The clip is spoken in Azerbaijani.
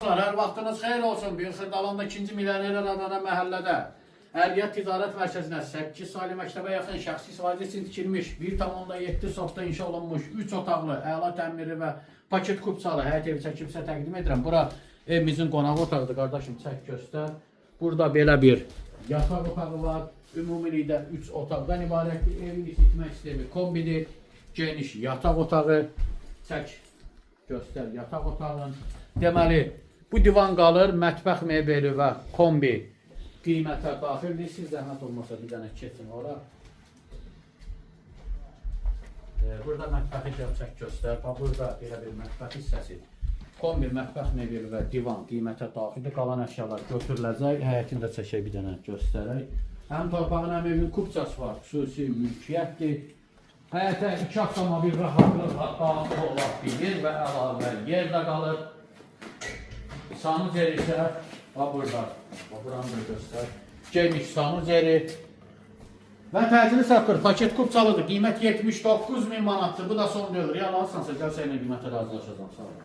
Hər vaxtınız xeyir olsun. Bir Xırdalanda 2-ci milyoner adana məhəllədə Əriyyət Ticarət Mərkəzinə 8 saylı məktəbə yaxın şəxsi istifadə üçün tikilmiş 1,7 sotda inşa olunmuş 3 otaqlı, əla təmiri və paket kupçalı həyət evi çəkibsə təqdim edirəm. Bura evimizin qonaq otağıdır, qardaşım, çək göstər. Burada belə bir yataq otağı var. Ümumilikdə 3 otaqdan ibarətdir. Evin isitmə sistemi kombidir. Geniş yataq otağı. Çək göstər yataq otağın. Deməli, bu divan qalır, mətbəx mebeli və kombi qiymətə daxildir. Siz zəhmət olmasa bir dənə keçin ora. Burada mətbəxi çək göstər. Burada belə bir mətbəx hissəsi. Kombi, mətbəx mebeli və divan qiymətə daxildir. Qalan əşyalar götürüləcək. Həyətini də çəkək bir dənə göstərək. Həm torpağın həm evin kupçası var. Xüsusi mülkiyyətdir. Həyətə 2 avtomobil rahatlıqla ola bilir və əlavə yer də qalır. Sanuz yeri isə burada. Buranı da göstər. Geniş sanuz yeri. Və təcili satır. Paket kupçalıdır. Qiymət 79.000 manatdır. Bu da son dövr. Yalansansa gəl sənə qiymətə razılaşacağım. Sağ ol.